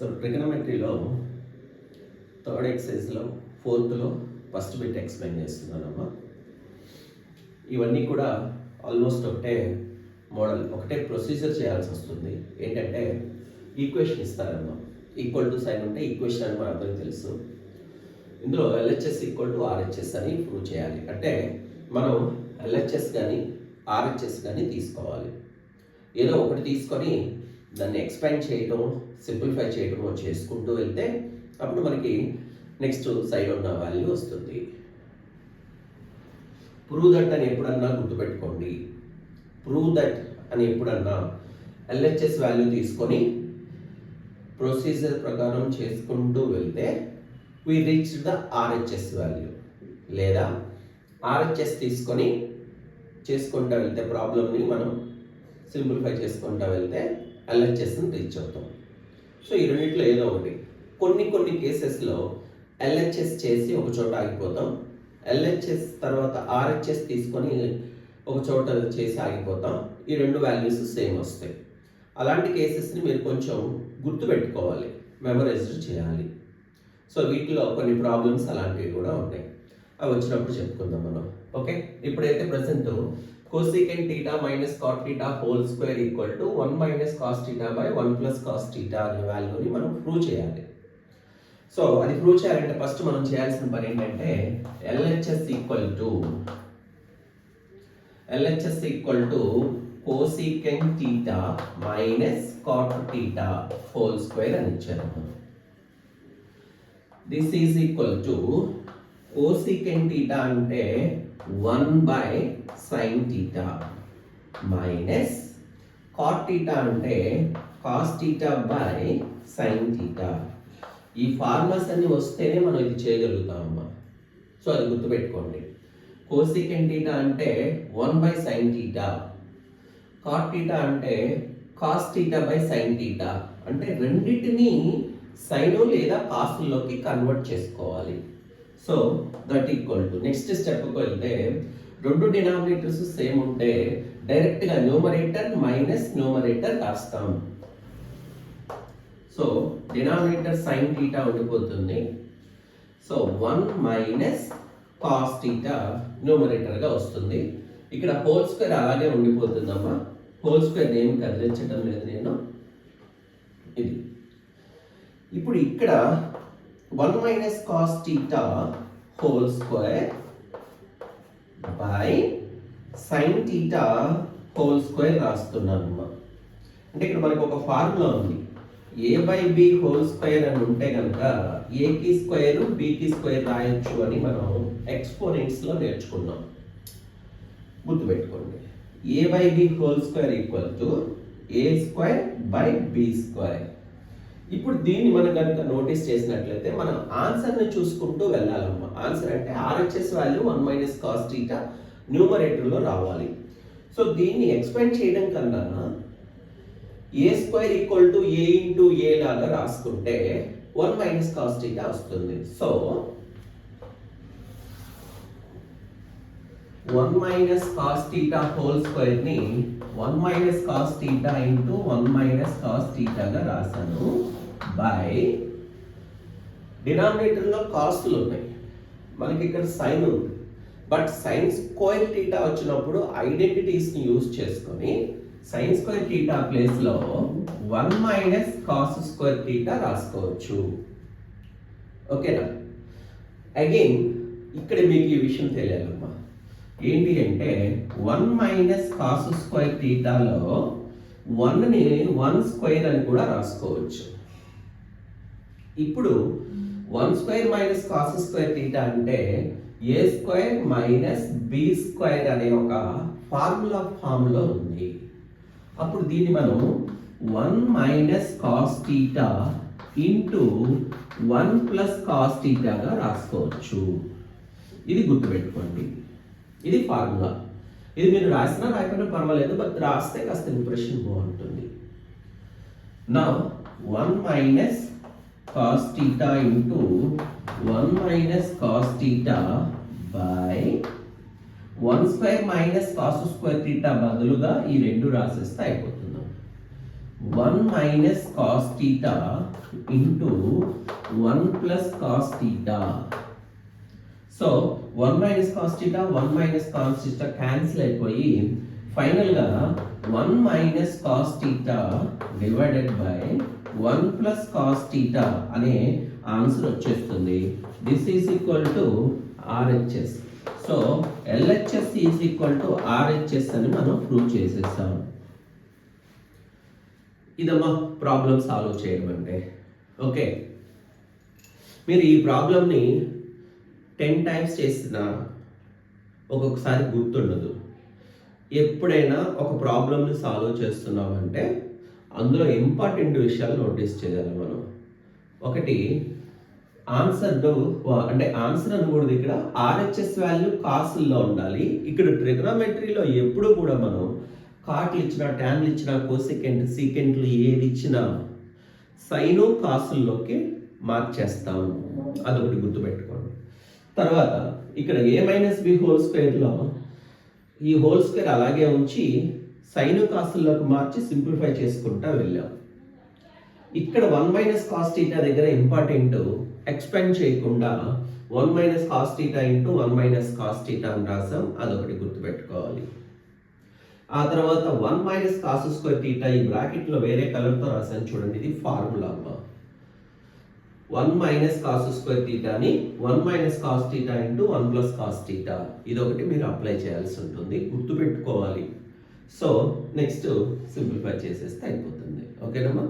So ట్రిగనోమెట్రీలో third ఎక్సైజ్లో ఫోర్త్లో ఫస్ట్ బిట్ ఎక్స్ప్లెయిన్ చేస్తున్నానమ్మా. ఇవన్నీ కూడా ఆల్మోస్ట్ ఒకటే మోడల్, ఒకటే ప్రొసీజర్ చేయాల్సి వస్తుంది. ఏంటంటే ఈక్వేషన్ ఇస్తారమ్మా, ఈక్వల్ టు సైన్ ఉంటే ఈక్వేషన్ అని మన అందరికీ తెలుసు. ఇందులో ఎల్హెచ్ఎస్ ఈక్వల్ టు ఆర్హెచ్ఎస్ అని ప్రూవ్ చేయాలి. అంటే మనం ఎల్హెచ్ఎస్ కానీ ఆర్హెచ్ఎస్ కానీ తీసుకోవాలి. ఏదో ఒకటి తీసుకొని దాన్ని ఎక్స్పాండ్ చేయడం, సింప్లిఫై చేయడం చేసుకుంటూ వెళ్తే అప్పుడు మనకి నెక్స్ట్ సైడ్ ఉన్న వాల్యూ వస్తుంది. ప్రూవ్ దట్ అని ఎప్పుడన్నా గుర్తుపెట్టుకోండి. ప్రూవ్ దట్ అని ఎప్పుడన్నా ఎల్హెచ్ఎస్ వాల్యూ తీసుకొని ప్రొసీజర్ ప్రకారం చేసుకుంటూ వెళ్తే we reach the RHS value, లేదా ఆర్హెచ్ఎస్ తీసుకొని చేసుకుంటూ వెళ్తే ప్రాబ్లమ్ని మనం సింప్లిఫై చేసుకుంటూ వెళ్తే ఎల్హెచ్ఎస్ని రీచ్ అవుతాం. సో ఈ రెండింటిలో ఏదో ఒకటి. కొన్ని కేసెస్లో ఎల్హెచ్ఎస్ చేసి ఒక చోట ఆగిపోతాం, ఎల్హెచ్ఎస్ తర్వాత ఆర్హెచ్ఎస్ తీసుకొని ఒక చోట చేసి ఆగిపోతాం. ఈ రెండు వాల్యూస్ సేమ్ వస్తాయి. అలాంటి కేసెస్ని మీరు కొంచెం గుర్తుపెట్టుకోవాలి, మెమరైజ్ చేయాలి. సో వీటిలో కొన్ని ప్రాబ్లమ్స్ అలాంటివి కూడా ఉంటాయి. అవి వచ్చినప్పుడు చెప్పుకుందాం మనం. ఓకే, ఇప్పుడైతే present cosecant theta minus cot theta whole square equal to 1 minus cos theta by 1 plus cos theta అనే వాల్యూని మనం ప్రూవ్ చేయాలి. సో అది ప్రూవ్ చేయాలంటే ఫస్ట్ మనం చేయాల్సిన పని ఏంటంటే LHS equal to cosecant theta minus cot theta whole square అని ఇచ్చారు. This is equal to cosecant theta అంటే 1 by sin theta minus cot theta అంటే cos theta by sin theta. ఈ ఫార్ములాస్ అన్ని వస్తేనే మనం ఇది చేయగలుగుతామమ్మా. సో అది గుర్తుపెట్టుకోండి. cosecant theta అంటే 1 by sin theta, cot theta అంటే cos theta by sin theta. అంటే రెండింటిని సైన్ లేదా కాస్ట్లోకి కన్వర్ట్ చేసుకోవాలి. So that equal to next స్టెప్కి వెళ్తే రెండు డినామినేటర్స్ సేమ్ ఉంటే డైరెక్ట్గా న్యూమరేటర్ మైనస్ న్యూమరేటర్ రాస్తాం. సో డినామినేటర్ సైన్ థీటా ఉండిపోతుంది. సో 1 మైనస్ కాస్ థీటా న్యూమరేటర్గా వస్తుంది. ఇక్కడ హోల్ స్క్వేర్ అలాగే ఉండిపోతుందమ్మా. హోల్ స్క్వేర్ ఏమి కదిలించడం లేదు నేను. ఇది ఇప్పుడు ఇక్కడ 1 minus cos theta whole square by sin theta whole square రాస్తున్నాను. అంటే ఇక్కడ మనకు ఒక ఫార్ములా ఉంది. a by b whole square అని ఉంటే కనుక ఏకి స్క్వేర్ బికి స్క్వేర్ రాయొచ్చు అని మనం ఎక్స్పోనెంట్స్లో నేర్చుకున్నాం. గుర్తుపెట్టుకోండి. a by b whole square equal to a square by b square. ఇప్పుడు దీన్ని మనం కనుక నోటీస్ చేసినట్లయితే మనం ఆన్సర్ని చూసుకుంటూ వెళ్ళాలమ్మా. ఆన్సర్ అంటే RHS value 1 minus cos theta న్యూమరేటర్లో రావాలి. సో దీన్ని ఎక్స్పాండ్ చేయడం కన్నా A square equal to A into A లాగా రాసుకుంటే 1 మైనస్ కాస్ థీటా వస్తుంది. So 1 minus cos theta whole స్క్వేర్ని 1 minus cos theta into 1 minus cos థీటాగా రాశాను. బై డినామినేటర్లో కాస్ట్లు ఉన్నాయి, మనకి ఇక్కడ సైన్ ఉంది. బట్ సైన్ స్క్వేర్ థీటా వచ్చినప్పుడు ఐడెంటిటీస్ని యూజ్ చేసుకొని సైన్ స్క్వేర్ థీటా ప్లేస్లో 1 మైనస్ కాస్ స్క్వేర్ థీటా రాసుకోవచ్చు. ఓకేనా? అగైన్ ఇక్కడ మీకు ఈ విషయం తెలియాలమ్మా. ఏంటి అంటే 1 మైనస్ కాస్ స్క్వేర్ థీటాలో 1ని 1 స్క్వేర్ అని కూడా రాసుకోవచ్చు. ఇప్పుడు 1 square minus cos square theta అంటే A square minus B square అనే ఒక ఫార్ములా ఫామ్లో ఉంది. అప్పుడు దీన్ని మనం 1 minus cos theta into 1 plus cos థీటాగా రాసుకోవచ్చు. ఇది గుర్తుపెట్టుకోండి. ఇది ఫార్ములా. ఇది మీరు రాసినా రాయకపోయినా పర్వాలేదు, బట్ రాస్తే కాస్త ఇంప్రెషన్ బాగుంటుంది. నా 1 minus cos theta into 1 minus cos theta by 1 square minus cos square theta బదులుగా ఈ రెండు రాసేస్తే అయిపోతుంది. 1 minus cos theta into 1 plus cos theta. So 1 minus cos theta 1 minus cos theta cancel అయిపోయి ఫైనల్గా 1 minus cos theta divided by 1 plus cos theta అనే answer వచ్చేస్తుంది. This is equal to RHS. So LHS is equal to RHS అని మనం prove చేసేస్తాం. ఇదమ్మా problem solve చేయడం అంటే. ఓకే, మీరు ఈ ప్రాబ్లమ్ని 10 టైమ్స్ చేసినా ఒక్కొక్కసారి గుర్తుండదు. ఎప్పుడైనా ఒక ప్రాబ్లమ్ని సాల్వ్ చేస్తున్నామంటే అందులో ఇంపార్టెంట్ విషయాలు నోటీస్ చేయాలి మనం. ఒకటి, ఆన్సర్ అంటే ఆన్సర్ అనకూడదు ఇక్కడ, RHS వాల్యూ కాసుల్లో ఉండాలి. ఇక్కడ ట్రిగ్నోమెట్రీలో ఎప్పుడు కూడా మనం కాట్లు ఇచ్చినా ట్యాన్లు ఇచ్చినా కోసెకెంట్ సీకెంట్లు ఏది ఇచ్చినా సైను కాసుల్లోకి మార్క్ చేస్తాము. అదొకటి గుర్తుపెట్టుకోండి. తర్వాత ఇక్కడ A-B హోల్ స్క్వేర్లో ఈ హోల్ స్క్వేర్ అలాగే ఉంచి సైను కాసుల్లోకి మార్చి సింప్లిఫై చేసుకుంటా వెళ్ళాం. ఇక్కడ 1 మైనస్ కాస్ థీటా దగ్గర ఇంపార్టెంట్, ఎక్స్పెండ్ చేయకుండా 1 minus cos theta into 1 minus cos theta అని రాసాం. అదొకటి గుర్తుపెట్టుకోవాలి. ఆ తర్వాత 1 మైనస్ కాస్ స్క్వేర్ థీటా ఈ బ్రాకెట్లో వేరే కలర్తో రాసాను చూడండి, ఇది ఫార్ములా అమ్మా. 1 మైనస్ కాస్ స్క్వేర్ థీటాని 1 minus cos theta into 1 plus cos theta, ఇదొకటి మీరు అప్లై చేయాల్సి ఉంటుంది, గుర్తుపెట్టుకోవాలి. సో నెక్స్ట్ సింప్లిఫై చేసేస్తే అయిపోతుంది. ఓకేనమ్మా.